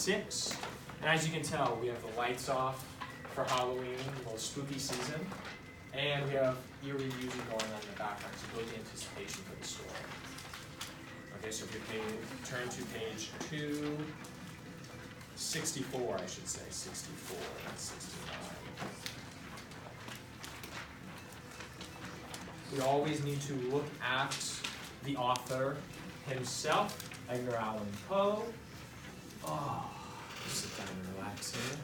6. And as you can tell, we have the lights off for Halloween, a little spooky season. And we have eerie music going on in the background to build the anticipation for the story. Okay, so if you turn to page 264, I should say, 64, not 69. We always need to look at the author himself, Edgar Allan Poe. Oh, sit down and relax here.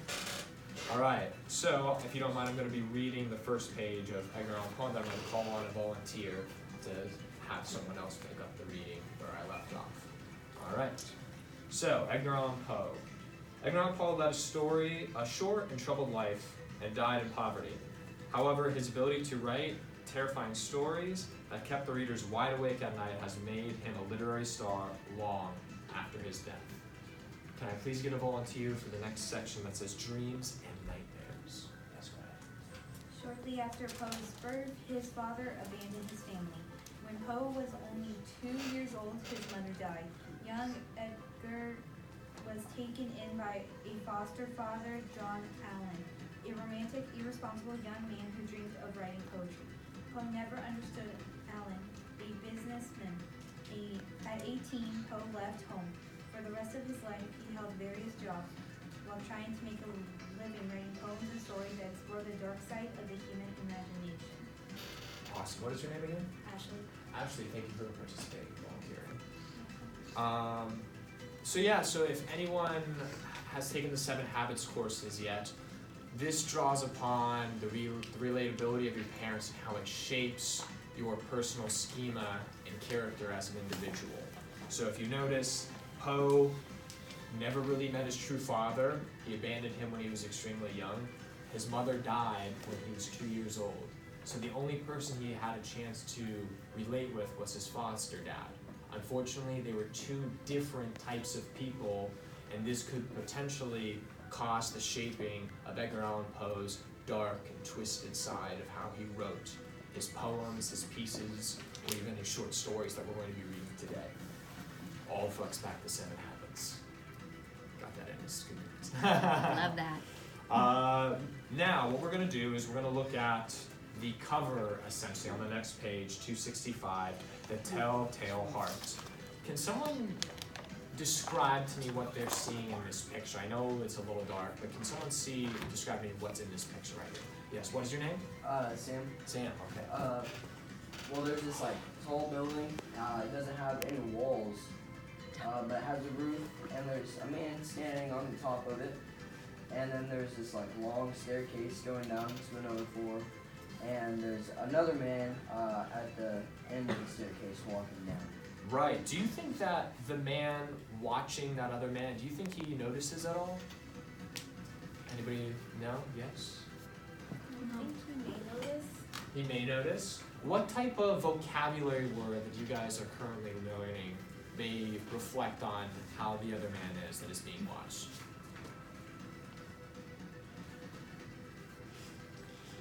All right, so if you don't mind, I'm going to be reading the first page of Edgar Allan Poe, and then I'm going to call on a volunteer to have someone else pick up the reading where I left off. All right, so Edgar Allan Poe. Edgar Allan Poe led a short and troubled life and died in poverty. However, his ability to write terrifying stories that kept the readers wide awake at night has made him a literary star long after his death. Can I please get a volunteer for the next section that says dreams and nightmares? Yes, go ahead. Shortly after Poe's birth, his father abandoned his family. When Poe was only 2 years old, his mother died. Young Edgar was taken in by a foster father, John Allan, a romantic, irresponsible young man who dreamed of writing poetry. Poe never understood Allan, a businessman. At 18, Poe left home. For the rest of his life, he held various jobs while trying to make a living writing poems and stories that explore the dark side of the human imagination. Awesome. What is your name again? Ashley. Ashley, thank you for participating, volunteering. So if anyone has taken the 7 Habits courses yet, this draws upon the relatability of your parents and how it shapes your personal schema and character as an individual. So if you notice, Poe never really met his true father. He abandoned him when he was extremely young. His mother died when he was 2 years old. So the only person he had a chance to relate with was his foster dad. Unfortunately, they were 2 different types of people, and this could potentially cause the shaping of Edgar Allan Poe's dark and twisted side of how he wrote his poems, his pieces, or even his short stories that we're going to be reading today. All reflects back to 7 Habits. Got that in as good. Love that. Now, what we're going to do is we're going to look at the cover, essentially, on the next page, 265, The Telltale Heart. Can someone describe to me what they're seeing in this picture? I know it's a little dark, but can someone describe to me what's in this picture right here? Yes, what is your name? Sam. Sam, okay. Well, there's this tall building. It doesn't have any walls, but it has a roof, and there's a man standing on the top of it. And then there's this long staircase going down to another floor, and there's another man at the end of the staircase walking down. Right. Do you think that the man watching that other man, do you think he notices at all? Anybody know? Yes? I think he may notice. He may notice. What type of vocabulary word that you guys are currently learning may reflect on how the other man is that is being watched?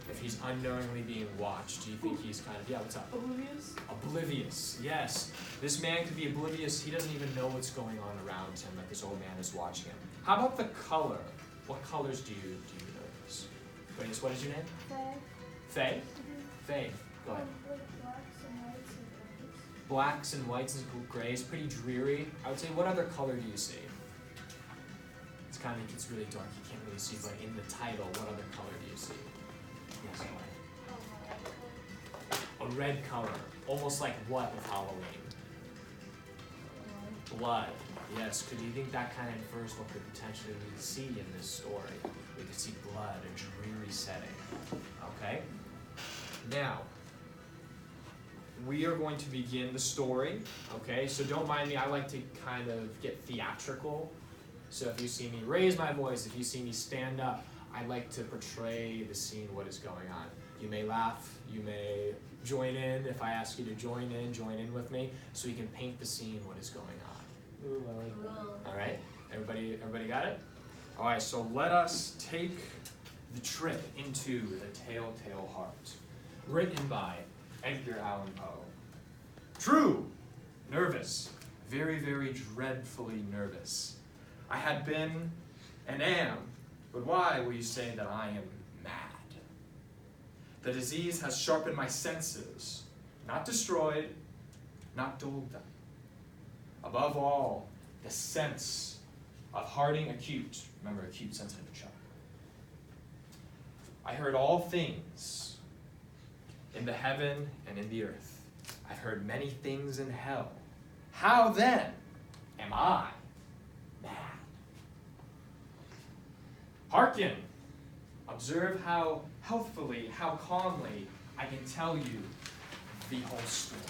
If he's unknowingly being watched, do you think he's kind of, what's up? Oblivious? Oblivious, yes. This man could be oblivious. He doesn't even know what's going on around him, that this old man is watching him. How about the color? What colors do you notice? Grace, what is your name? Faye. Faye? Faye, go ahead. Blacks and whites and Blacks and whites and grays, pretty dreary. I would say, what other color do you see? It's really dark, you can't really see, but in the title, what other color do you see? Yes, go ahead. A red color, almost like what with Halloween? Blood. Yes, do you think that kind of infers what could potentially we could see in this story? We could see blood, a dreary setting. Okay? Now, we are going to begin the story. Okay, so don't mind me, I like to kind of get theatrical. So if you see me raise my voice, if you see me stand up, I like to portray the scene, what is going on. You may laugh, you may join in. If I ask you to join in with me, so we can paint the scene, what is going on. Ooh, I like that. All right, everybody got it? All right, so let us take the trip into The Telltale Heart, written by Edgar Allan Poe. True, nervous, very, very dreadfully nervous. I had been and am, but why will you say that I am mad? The disease has sharpened my senses, not destroyed, not dulled them. Above all, the sense of Harding acute, remember acute sensitive shock. I heard all things in the heaven and in the earth. I've heard many things in hell. How then am I mad? Hearken! Observe how healthfully, how calmly I can tell you the whole story.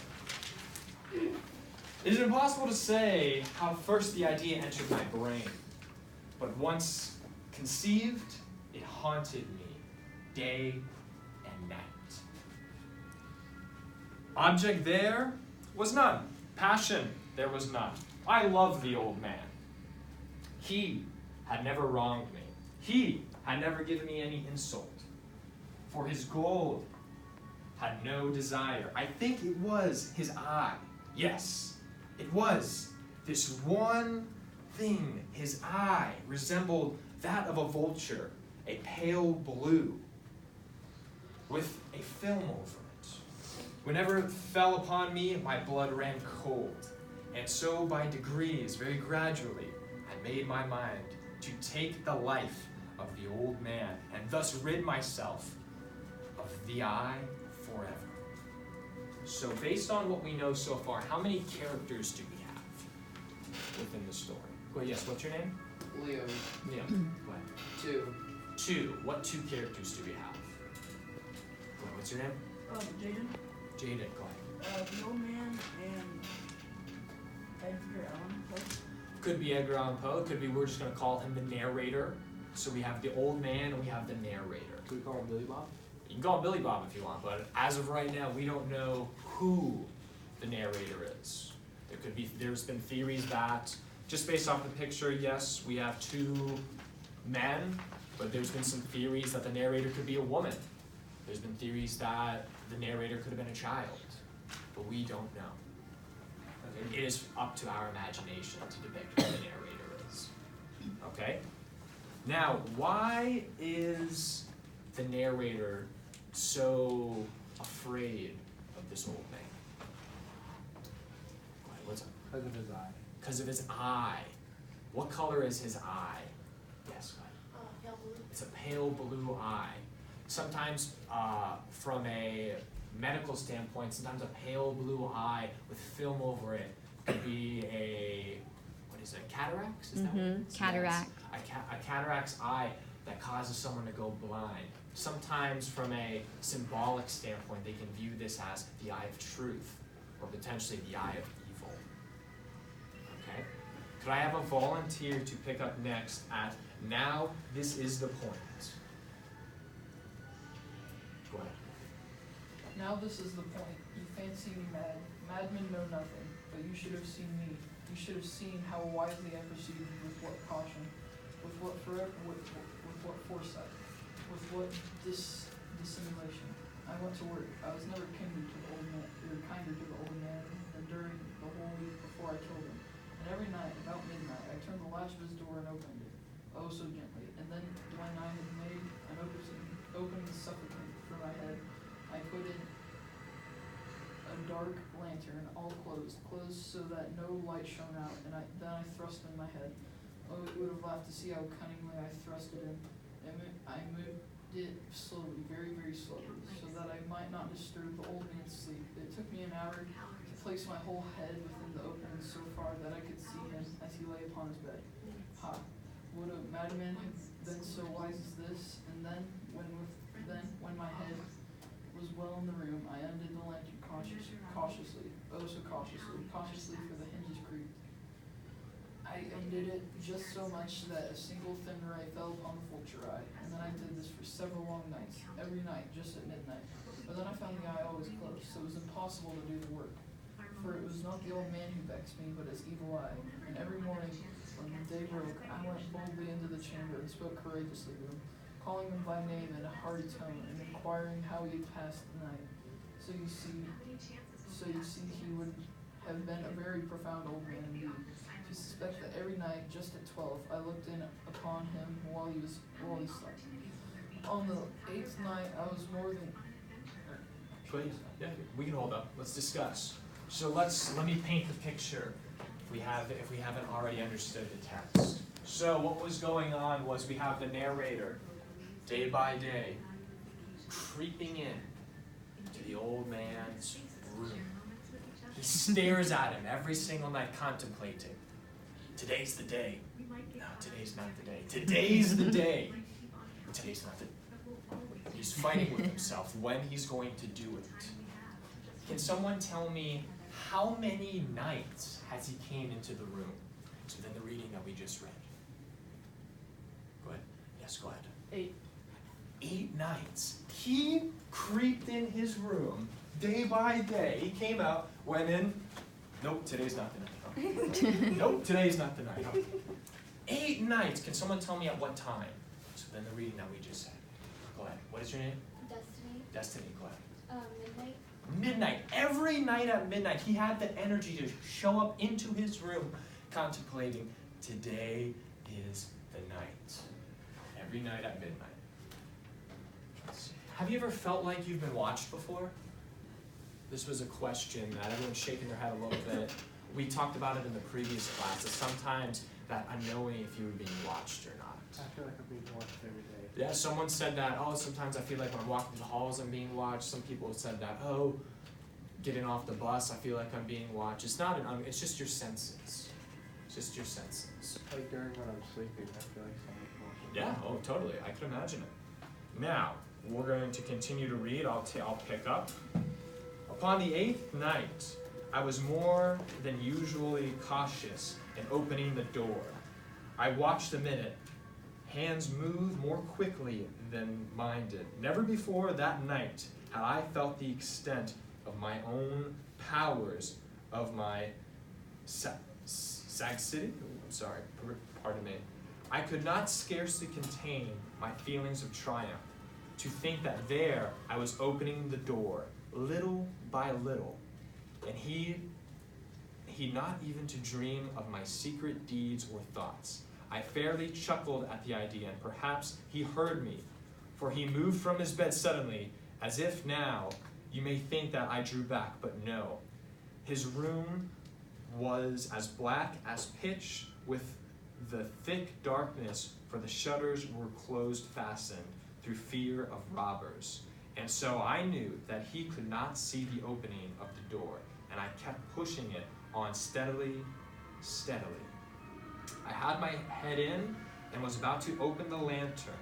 It is impossible to say how first the idea entered my brain, but once conceived, it haunted me day and night. Object there was none. Passion there was none. I loved the old man. He had never wronged me. He had never given me any insult. For his gold had no desire. I think it was his eye. Yes, it was. This one thing, his eye, resembled that of a vulture, a pale blue, with a film over it. Whenever it fell upon me, my blood ran cold. And so by degrees, very gradually, I made my mind to take the life of the old man, and thus rid myself of the eye forever. So based on what we know so far, how many characters do we have within the story? Go ahead, yes, what's your name? Leo, Leo. Go ahead. 2. 2. What 2 characters do we have? Go ahead, what's your name? Jaden, Jaden, go ahead. the old man, and Edgar Allan Poe. Could be Edgar Allan Poe, could be we're just going to call him the narrator. So we have the old man and we have the narrator. Could we call him Billy Bob? You can call him Billy Bob if you want, but as of right now, we don't know who the narrator is. There's been theories that, just based off the picture, yes, we have 2 men, but there's been some theories that the narrator could be a woman. There's been theories that the narrator could have been a child, but we don't know. It is up to our imagination to depict who the narrator is. Okay? Now, why is the narrator so afraid of this old man? Go ahead, what's up? Because of his eye. Because of his eye. What color is his eye? Yes, go ahead. Pale blue. It's a pale blue eye. Sometimes, from a medical standpoint, sometimes a pale blue eye with film over it could be a, what is it, cataracts? Is that what it is? Cataract. Yes. A cataract's eye that causes someone to go blind. Sometimes from a symbolic standpoint, they can view this as the eye of truth, or potentially the eye of evil. Okay? Could I have a volunteer to pick up next at, now this is the point? Go ahead. Now this is the point. You fancy me mad. Madmen know nothing, but you should have seen me. You should have seen how wisely I proceeded, with what caution, with what foresight, with what dissimulation. I went to work. I was never kinder to the old man than during the whole week before I killed him. And every night, about midnight, I turned the latch of his door and opened it, oh so gently. And then when I had made an opening sufficient for my head, I put in a dark lantern, all closed so that no light shone out, and then I thrust in my head. Oh, it would have laughed to see how cunningly I thrust it in. I moved it slowly, very, very slowly, so that I might not disturb the old man's sleep. It took me an hour to place my whole head within the opening so far that I could see him as he lay upon his bed. Ha! Would a madman have been so wise as this? And then, when my head was well in the room, I undid the lantern cautiously, oh so cautiously for the hinges creaked. I undid it just so much that a single thin ray fell upon the vulture eye, and then I did this for several long nights, every night, just at midnight. But then I found the eye always closed, so it was impossible to do the work. For it was not the old man who vexed me, but his evil eye. And every morning, when the day broke, I went boldly into the chamber and spoke courageously to him, calling him by name in a hearty tone, and inquiring how he had passed the night. So you see, he would have been a very profound old man indeed. to suspect that every night, just at 12, I looked in upon him while he slept. On the 8th night, I was more than Please. Yeah, we can hold up. Let's discuss. So let me paint the picture if we haven't already understood the text. So what was going on was we have the narrator, day by day, creeping in to the old man's room. He stares at him every single night, contemplating. Today's the day. No, today's not the day. Today's the day. Today's not the day. He's fighting with himself when he's going to do it. Can someone tell me how many nights has he came into the room? So then the reading that we just read. Go ahead. Yes, go ahead. 8. 8 nights. He creeped in his room day by day. He came out, went in. Nope, today's not the night. Nope, today's not the night. 8 nights. Can someone tell me at what time? So then the reading that we just said. Go ahead. What is your name? Destiny. Destiny, go ahead. Midnight. Midnight. Every night at midnight, he had the energy to show up into his room contemplating, today is the night. Every night at midnight. Have you ever felt like you've been watched before? This was a question that everyone's shaking their head a little bit. We talked about it in the previous class, that sometimes that unknowing if you were being watched or not. I feel like I'm being watched every day. Yeah, someone said that, oh, sometimes I feel like when I'm walking through the halls I'm being watched. Some people have said that, oh, getting off the bus, I feel like I'm being watched. It's not it's just your senses. It's just your senses. Like during when I'm sleeping, I feel like someone's watching. Yeah, oh, totally. I can imagine it. Now, we're going to continue to read. I'll pick up. Upon the 8th night, I was more than usually cautious in opening the door. I watched a minute. Hands moved more quickly than mine did. Never before that night had I felt the extent of my own powers, of my sagacity. I'm sorry, pardon me. I could not scarcely contain my feelings of triumph. To think that there I was opening the door, little by little, and he not even to dream of my secret deeds or thoughts. I fairly chuckled at the idea, and perhaps he heard me, for he moved from his bed suddenly, as if now you may think that I drew back, but no. His room was as black as pitch, with the thick darkness, for the shutters were closed fastened through fear of robbers. And so I knew that he could not see the opening of the door, and I kept pushing it on steadily. I had my head in and was about to open the lantern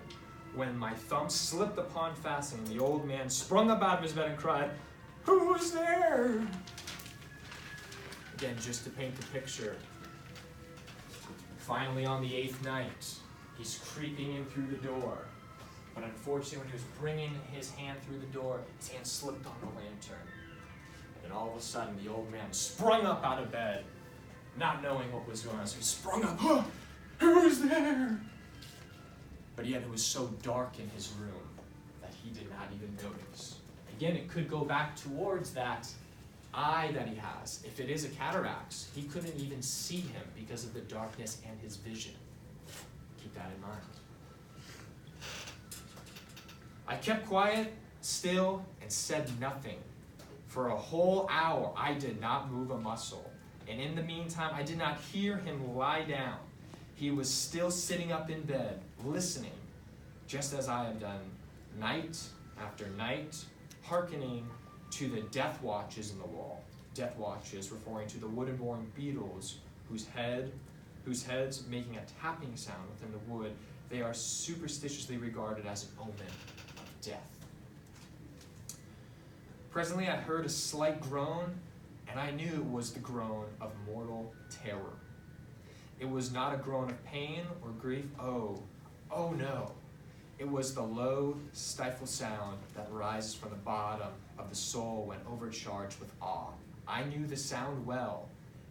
when my thumb slipped upon fastening. The old man sprung up out of his bed and cried, "Who's there?" Again, just to paint the picture. Finally, on the 8th night, he's creeping in through the door. But unfortunately, when he was bringing his hand through the door, his hand slipped on the lantern. And then all of a sudden, the old man sprung up out of bed, not knowing what was going on. So he sprung up, "Oh, who's there?" But yet it was so dark in his room that he did not even notice. Again, it could go back towards that eye that he has. If it is a cataract, he couldn't even see him because of the darkness and his vision. Keep that in mind. I kept quiet, still, and said nothing. For a whole hour, I did not move a muscle. And in the meantime, I did not hear him lie down. He was still sitting up in bed, listening, just as I have done night after night, hearkening to the death watches in the wall. Death watches referring to the wooden-born beetles whose heads making a tapping sound within the wood. They are superstitiously regarded as an omen of death. Presently I heard a slight groan, and I knew it was the groan of mortal terror. It was not a groan of pain or grief. Oh no. It was the low, stifled sound that rises from the bottom of the soul when overcharged with awe. I knew the sound well.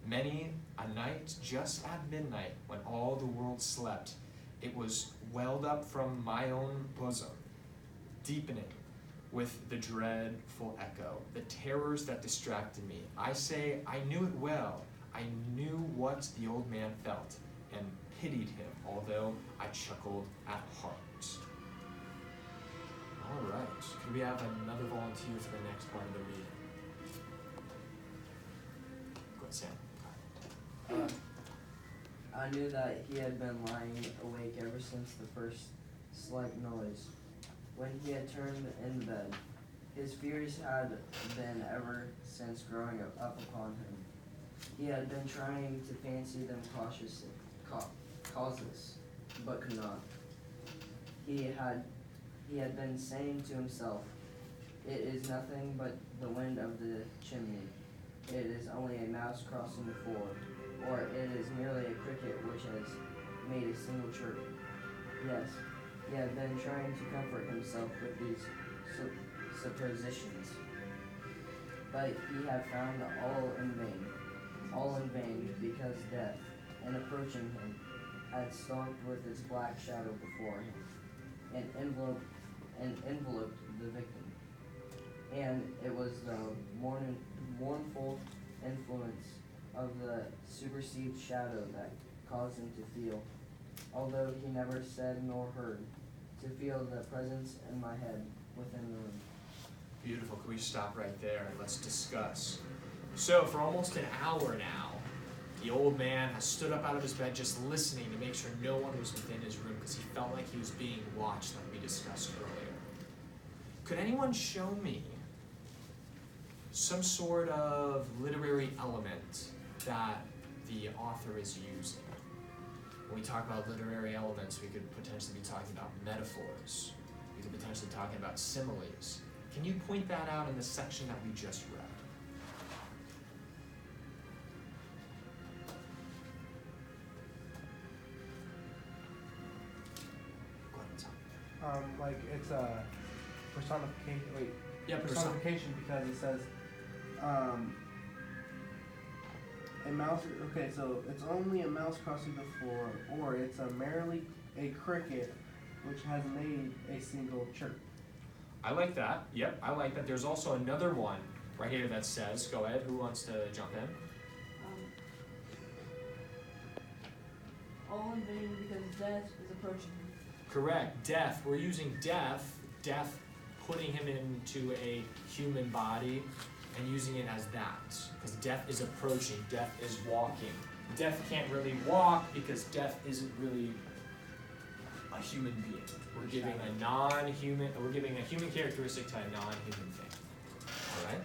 Many a night, just at midnight, when all the world slept, it was welled up from my own bosom, deepening with the dreadful echo, the terrors that distracted me. I say, I knew it well. I knew what the old man felt and pitied him, although I chuckled at heart. All right, could we have another volunteer for the next part of the reading? Go ahead, Sam. I knew that he had been lying awake ever since the first slight noise. When he had turned in bed, his fears had been ever since growing up upon him. He had been trying to fancy them causeless, but could not. He had been saying to himself, "It is nothing but the wind of the chimney. It is only a mouse crossing the floor, or it is merely a cricket which has made a single chirp." Yes, he had been trying to comfort himself with these suppositions, but he had found all in vain, because death, in approaching him, had stalked with its black shadow before him, and enveloped the victim. And it was the mournful influence of the superseded shadow that caused him to feel, although he never said nor heard, to feel the presence in my head within the room. Beautiful. Can we stop right there and let's discuss? So, for almost an hour now, the old man has stood up out of his bed just listening to make sure no one was within his room because he felt like he was being watched, like we discussed earlier. Could anyone show me some sort of literary element that the author is using? When we talk about literary elements, we could potentially be talking about metaphors. We could potentially be talking about similes. Can you point that out in the section that we just read? Go ahead, Tom. Like it's a personification. Wait, Yeah, personification because it says, a mouse. Okay, so it's only a mouse crossing the floor, or it's merely a cricket which has made a single chirp. I like that. Yep, I like that. There's also another one right here that says, go ahead, who wants to jump in? All in vain because death is approaching. Correct. Death. We're using death putting him into a human body and using it as that. Because death is approaching, death is walking. Death can't really walk because death isn't really a human being. We're giving a human characteristic to a non-human thing. Alright?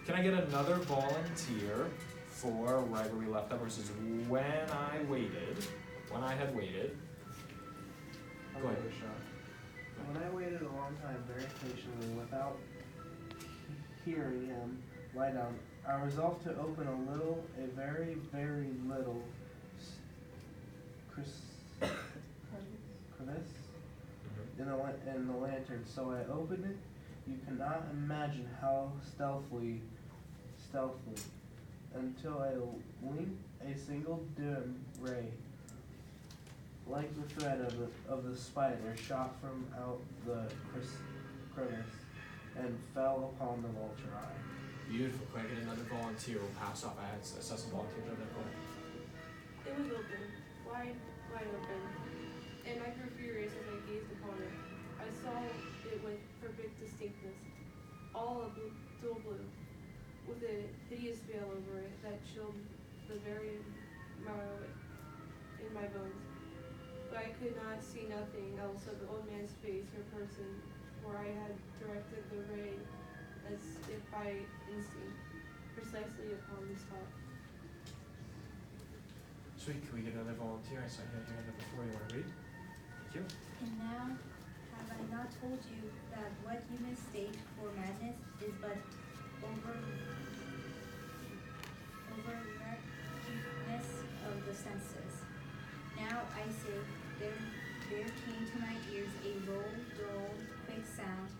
Can I get another volunteer for right where we left off versus when I had waited. I'll Go give ahead. it a shot. When I waited a long time very patiently without hearing him lie down, I resolved to open a very, very little crevice in the lantern. So I opened it. You cannot imagine how stealthily, until I linked a single dim ray, like the thread of the spider, shot from out the crevice and fell upon the vulture eye. Beautiful. Can I get another volunteer? We'll pass off. I saw some volunteers over there. Go ahead. It was open, wide open, and I grew furious as I gazed upon it. I saw it with perfect distinctness, all of dual blue, with a hideous veil over it that chilled the very marrow in my bones. But I could not see nothing else of the old man's face or person, for I had directed the ray as if by instinct, precisely upon the spot. Sweet. Can we get another volunteer? I saw you had your hand up before. You want to read? Thank you. And now have I not told you that what you mistake for madness is but overrectness of the senses? Now I say, there came to my ears a low, dull, quick sound,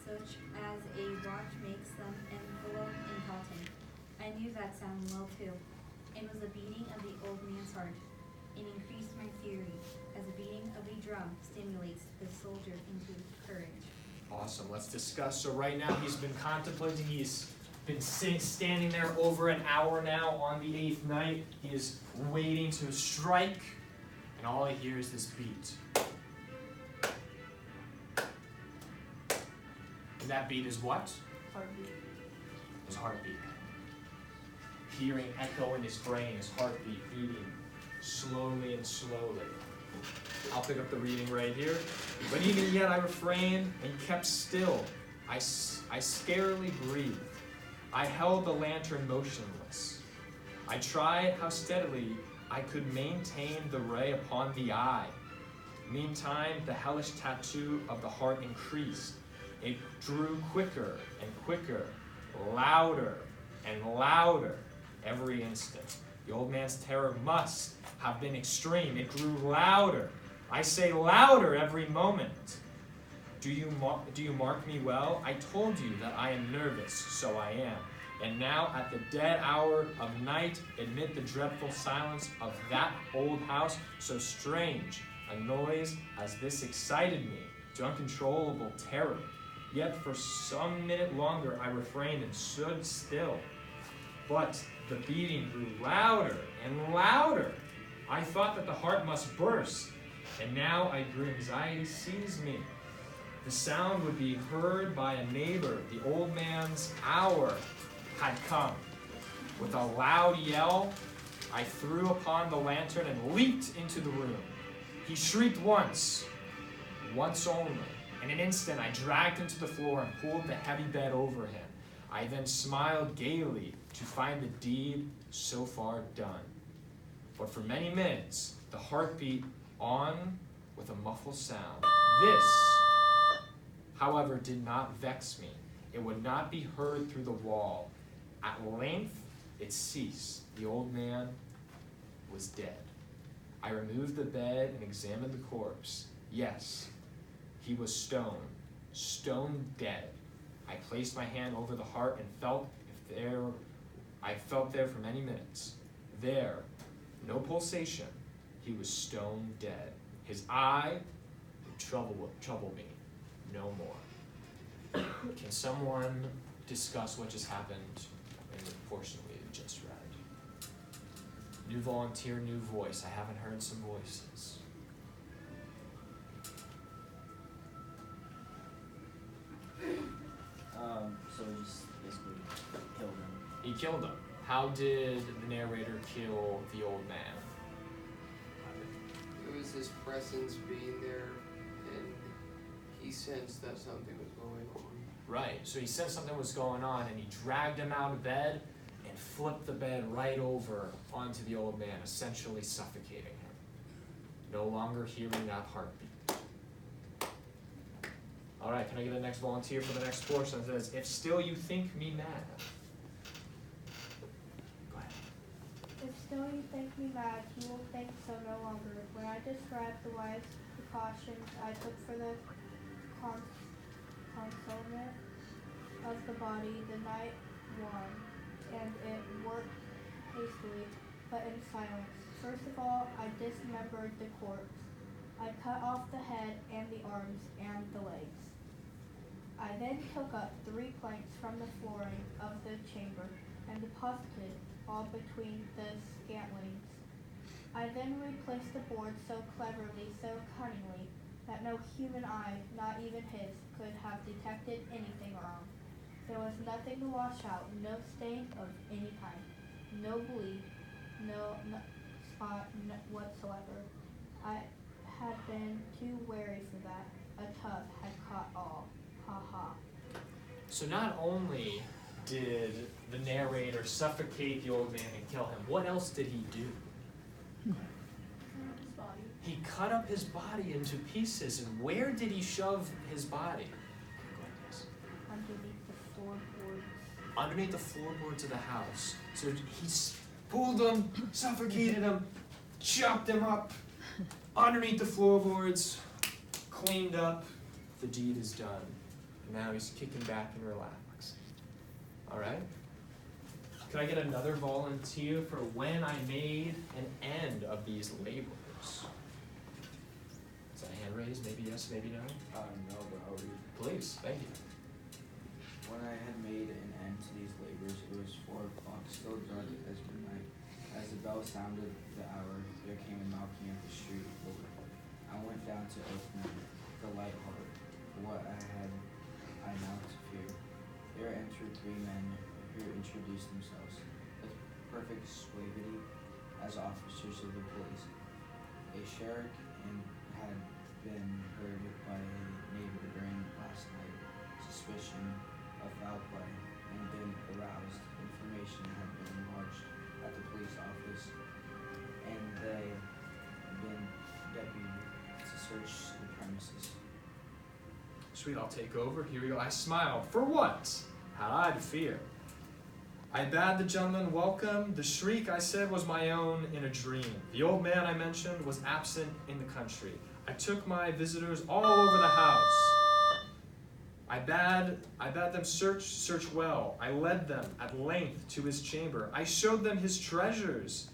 such as a watch makes them envelope in cotton. I knew that sound well too. It was the beating of the old man's heart. It increased my fury, as the beating of a drum stimulates the soldier into courage. Awesome. Let's discuss. So right now he's been contemplating. He's been standing there over an hour now on the 8th night. He is waiting to strike, and all I hear is this beat. And that beat is what? Heartbeat. His heartbeat. Hearing echo in his brain, his heartbeat beating slowly and slowly. I'll pick up the reading right here. But even yet I refrained and kept still. I scarcely breathed. I held the lantern motionless. I tried how steadily I could maintain the ray upon the eye. Meantime, the hellish tattoo of the heart increased. It drew quicker and quicker, louder and louder every instant. The old man's terror must have been extreme. It grew louder. I say louder every moment. Do you mark me well? I told you that I am nervous, so I am. And now, at the dead hour of night, amid the dreadful silence of that old house, so strange a noise as this excited me to uncontrollable terror. Yet for some minute longer I refrained and stood still. But the beating grew louder and louder. I thought that the heart must burst, and now I grew anxiety seized me. The sound would be heard by a neighbor. The old man's hour had come. With a loud yell, I threw upon the lantern and leaped into the room. He shrieked once only. In an instant, I dragged him to the floor and pulled the heavy bed over him. I then smiled gaily to find the deed so far done. But for many minutes, the heart beat on with a muffled sound. This, however, did not vex me. It would not be heard through the wall. At length, it ceased. The old man was dead. I removed the bed and examined the corpse. Yes, he was stone dead. I placed my hand over the heart and felt there for many minutes. There, no pulsation. He was stone dead. His eye would trouble me no more. Can someone discuss what just happened in the portion we just read? New volunteer, new voice. I haven't heard some voices. So he just basically killed him. He killed him. How did the narrator kill the old man? It was his presence being there, and he sensed that something was going on. Right, so he said something was going on, and he dragged him out of bed and flipped the bed right over onto the old man, essentially suffocating him. No longer hearing that heartbeat. All right, can I get the next volunteer for the next portion? It says, if still you think me mad. Go ahead. If still you think me mad, you will think so no longer. When I describe the wise precautions I took for the concealment of the body, the night won, and it worked hastily, but in silence. First of all, I dismembered the corpse. I cut off the head and the arms and the legs. I then took up 3 planks from the flooring of the chamber and deposited all between the scantlings. I then replaced the board so cleverly, so cunningly, that no human eye, not even his, could have detected anything wrong. There was nothing to wash out, no stain of any kind, no bleed, no spot whatsoever. I had been too wary for that. A tub had caught all. Ha ha. So not only did the narrator suffocate the old man and kill him, what else did he do? His body. He cut up his body into pieces, and where did he shove his body? Underneath the floorboards. Underneath the floorboards of the house. So he pulled him, suffocated him, chopped him up underneath the floorboards, cleaned up. The deed is done. Now he's kicking back and relaxing. All right? Can I get another volunteer for when I made an end of these labors? Is that a hand raised? Maybe yes, maybe no? No, but I'll read. Please, thank you. When I had made an end to these labors, it was 4 o'clock, still dark as midnight. As the bell sounded the hour, there came a knocking at the street door. I went down to open it, the light heart, for what had I now to fear. There entered 3 men who introduced themselves with perfect suavity as officers of the police. A sheriff had been heard by a neighbor during last night. Suspicion of foul play and been aroused. Information had been lodged at the police office, and they had been deputed to search the premises. Sweet, I'll take over. Here we go. I smiled. For what had I to fear? I bade the gentleman welcome. The shriek, I said, was my own in a dream. The old man I mentioned was absent in the country. I took my visitors all over the house. I bade them search well. I led them at length to his chamber. I showed them his treasures,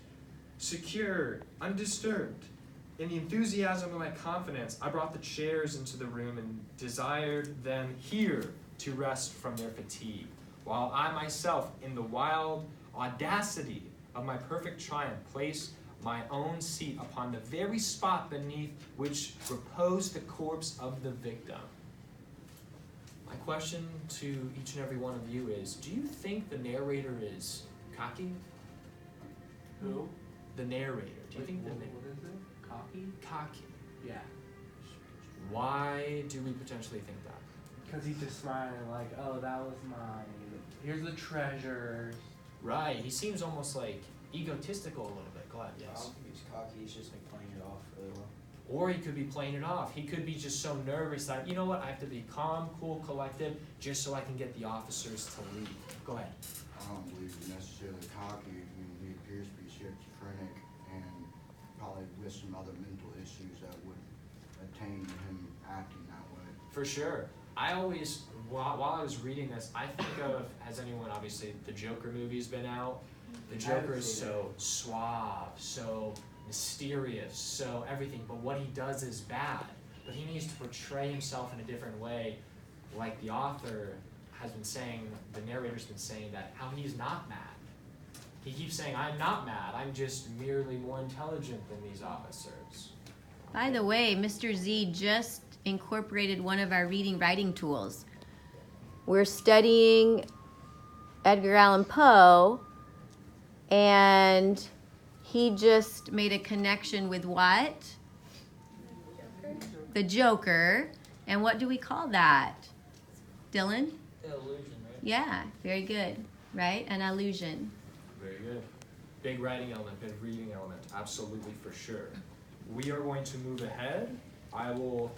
secure, undisturbed. In the enthusiasm of my confidence, I brought the chairs into the room and desired them here to rest from their fatigue, while I myself, in the wild audacity of my perfect triumph, placed my own seat upon the very spot beneath which reposed the corpse of the victim. My question to each and every one of you is, do you think the narrator is cocky? Who? The narrator. Do you think what is it? Cocky? cocky? Yeah. Why do we potentially think that? Because he's just smiling like, oh, that was mine. Here's the treasures. Right, he seems almost like egotistical a little bit. Go ahead, I yes. don't think he's cocky, he's just like playing it off really well. Or he could be playing it off. He could be just so nervous that, you know what, I have to be calm, cool, collected, just so I can get the officers to leave. Go ahead. I don't believe he's necessarily cocky. I mean, he appears to be schizophrenic and probably with some other mental issues that would attain to him acting that way. For sure. I always, while I was reading this, I think of, has anyone, obviously, the Joker movie's been out. The Joker is so suave, so mysterious, so everything, but what he does is bad. But he needs to portray himself in a different way, like the author has been saying, the narrator's been saying that how he's not mad. He keeps saying, I'm not mad, I'm just merely more intelligent than these officers. By the way, Mr. Z just incorporated one of our reading writing tools. We're studying Edgar Allan Poe, and he just made a connection with what? The Joker. And what do we call that? Dylan? The illusion, right? Yeah, very good, right? An illusion. Very good. Big writing element, big reading element, absolutely for sure. We are going to move ahead. I'll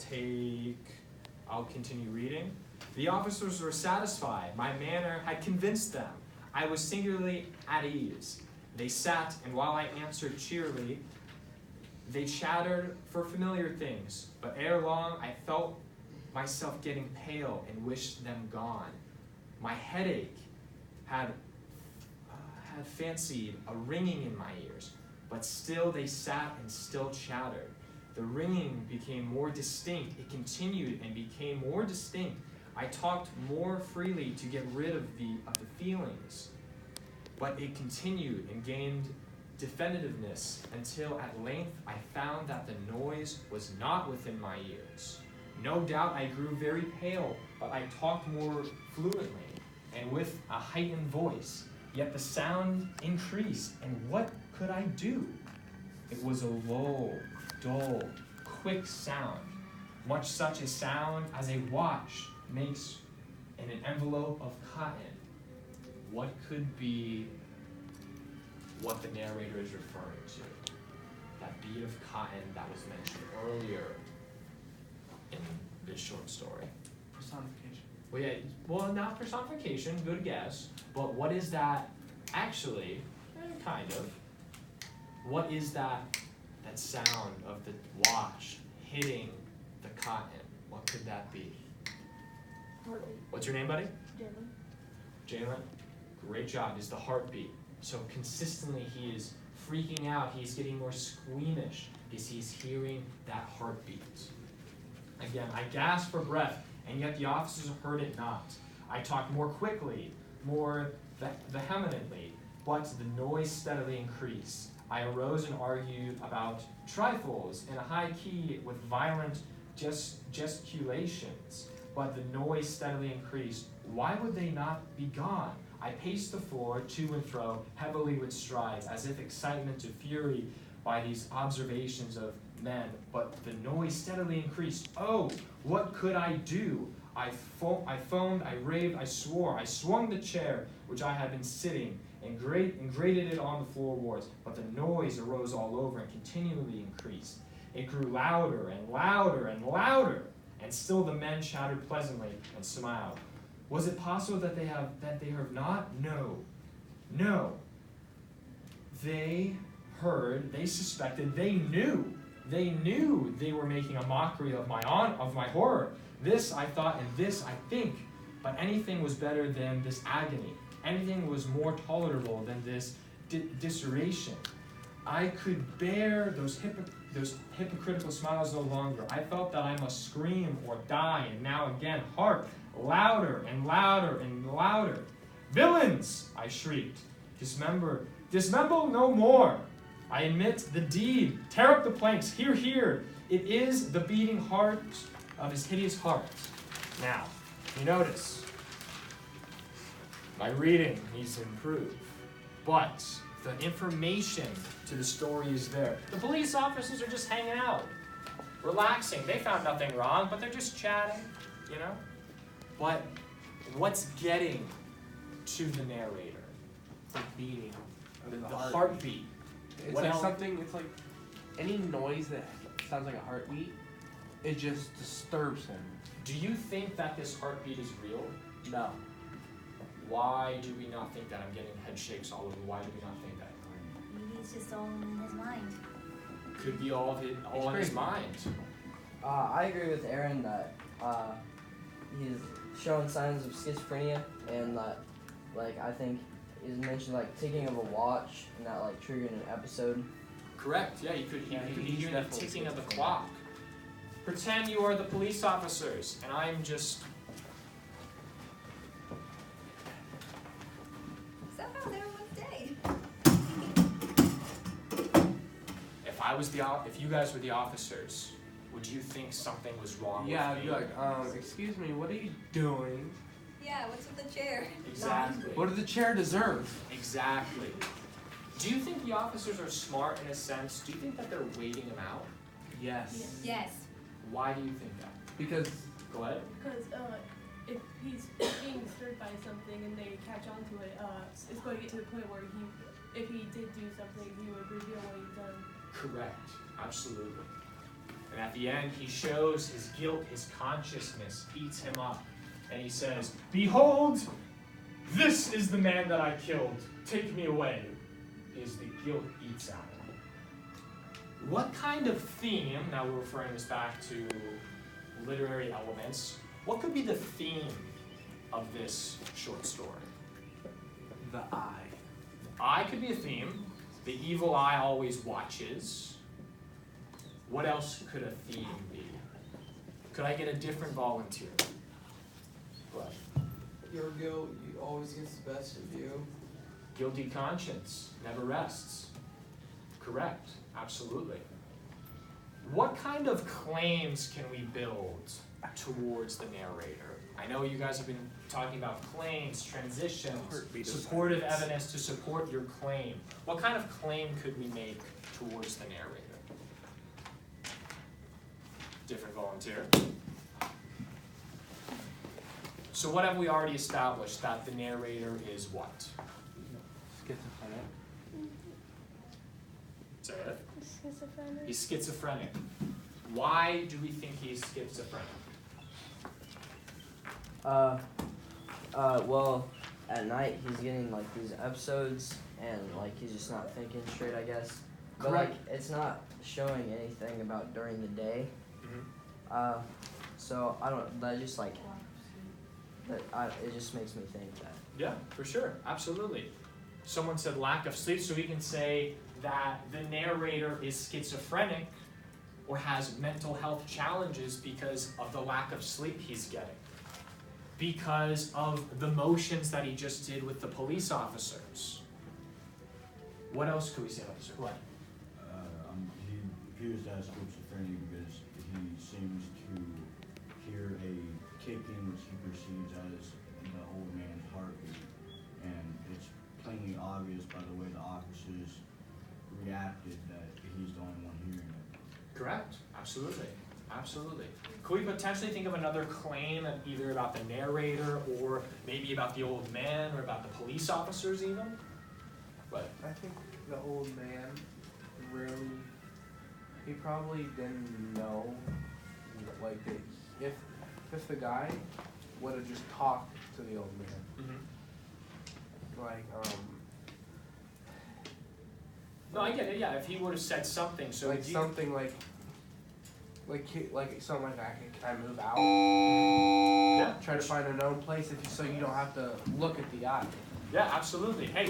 continue reading. The officers were satisfied. My manner had convinced them. I was singularly at ease. They sat, and while I answered cheerily, they chattered for familiar things. But ere long, I felt myself getting pale and wished them gone. My headache had fancied a ringing in my ears, but still they sat and still chattered. The ringing became more distinct. It continued and became more distinct. I talked more freely to get rid of the feelings, but it continued and gained definitiveness until at length I found that the noise was not within my ears. No doubt I grew very pale, but I talked more fluently and with a heightened voice. Yet the sound increased, and what could I do? It was a low, dull, quick sound, much such a sound as a watch makes in an envelope of cotton. What could be what the narrator is referring to? That bead of cotton that was mentioned earlier in this short story. Personification. Well, yeah, well, not personification, good guess, but what is that actually? Kind of. What is that sound of the watch hitting the cotton? What could that be? Heartbeat. What's your name, buddy? Jalen. Jalen? Great job. Is the heartbeat. So consistently he is freaking out. He's getting more squeamish because he's hearing that heartbeat. Again, I gasped for breath, and yet the officers heard it not. I talked more quickly, more vehemently, but the noise steadily increased. I arose and argued about trifles in a high key with violent gesticulations, but the noise steadily increased. Why would they not be gone? I paced the floor to and fro, heavily with strides, as if excitement to fury by these observations of men, but the noise steadily increased. Oh, what could I do? I foamed, I raved, I swore. I swung the chair which I had been sitting and grated it on the floorboards, but the noise arose all over and continually increased. It grew louder and louder and louder, and still the men chattered pleasantly and smiled. Was it possible that they have not? No. No. They heard, they suspected, they knew they were making a mockery of my horror. This I thought, and this I think, but anything was better than this agony. Anything was more tolerable than this disseration. I could bear those hypocritical smiles no longer. I felt that I must scream or die, and now again, hark, louder and louder and louder. Villains, I shrieked. Dismember no more. I admit the deed. Tear up the planks. Hear, hear. It is the beating heart of his hideous heart. Now, you notice, my reading needs to improve, but the information to the story is there. The police officers are just hanging out, relaxing. They found nothing wrong, but they're just chatting, you know? But what's getting to the narrator? The beating of The heartbeat. It's What like else? something, it's like any noise that sounds like a heartbeat, it just disturbs him. Do you think that this heartbeat is real? No. Why do we not think that? I'm getting head shakes all over. Why do we not think that? Maybe it's just all in his mind. Could be all in his mind. I agree with Aaron that he's showing signs of schizophrenia, and that, like, I think he's mentioned like ticking of a watch, and that like triggering an episode. Correct. Yeah, you could. Yeah, He could be he's hearing the definitely ticking of the schizophrenic. clock. Pretend you are the police officers, and I'm just. So how's everyone's day? If you guys were the officers, would you think something was wrong Yeah, I'd with be me? like, excuse me, what are you doing? Yeah, what's with the chair? Exactly. What did the chair deserve? Exactly. Do you think the officers are smart in a sense? Do you think that they're waiting him out? Yes. Yes. Why do you think that? Because Go ahead. Because if he's being disturbed by something and they catch on to it, it's going to get to the point where if he did do something, he would reveal what he's done. Correct. Absolutely. And at the end, he shows his guilt, his consciousness eats him up. And he says, "Behold, this is the man that I killed. Take me away." Is the guilt eats at him. What kind of theme, now we're referring this back to literary elements, what could be the theme of this short story? the eye. The eye could be a theme. The evil eye always watches. What else could a theme be? Could I get a different volunteer? Go ahead. Your guilt always gets the best of you. Guilty conscience never rests. Correct. Absolutely. What kind of claims can we build towards the narrator? I know you guys have been talking about claims, transitions, supportive evidence to support your claim. What kind of claim could we make towards the narrator? Different volunteer. So what have we already established? That the narrator is what? Schizophrenic. Say it. Schizophrenic. He's schizophrenic. Why do we think he's schizophrenic? Well, at night he's getting like these episodes, and like he's just not thinking straight, I guess. But like it's not showing anything about during the day. Mm-hmm. So I don't. That just like. It just makes me think that. Yeah, for sure. Absolutely. Someone said lack of sleep, so we can say that the narrator is schizophrenic or has mental health challenges because of the lack of sleep he's getting. because of the motions that he just did with the police officers. What else could we say about this? What? He appears to have schizophrenia because he seems to hear a kicking which he perceives as the old man's heartbeat. And it's plainly obvious by the way the officers reacted that he's the only one hearing it. Correct. Absolutely. Absolutely. Could we potentially think of another claim, either about the narrator or maybe about the old man or about the police officers even? But I think the old man really, he probably didn't know, like, that if the guy would have just talked to the old man, like, no, I get it. Yeah, if he would have said something, so like if you- something like something like that, can I move out? Yeah. Try to find a known place so you don't have to look at the eye. Yeah, absolutely. Hey,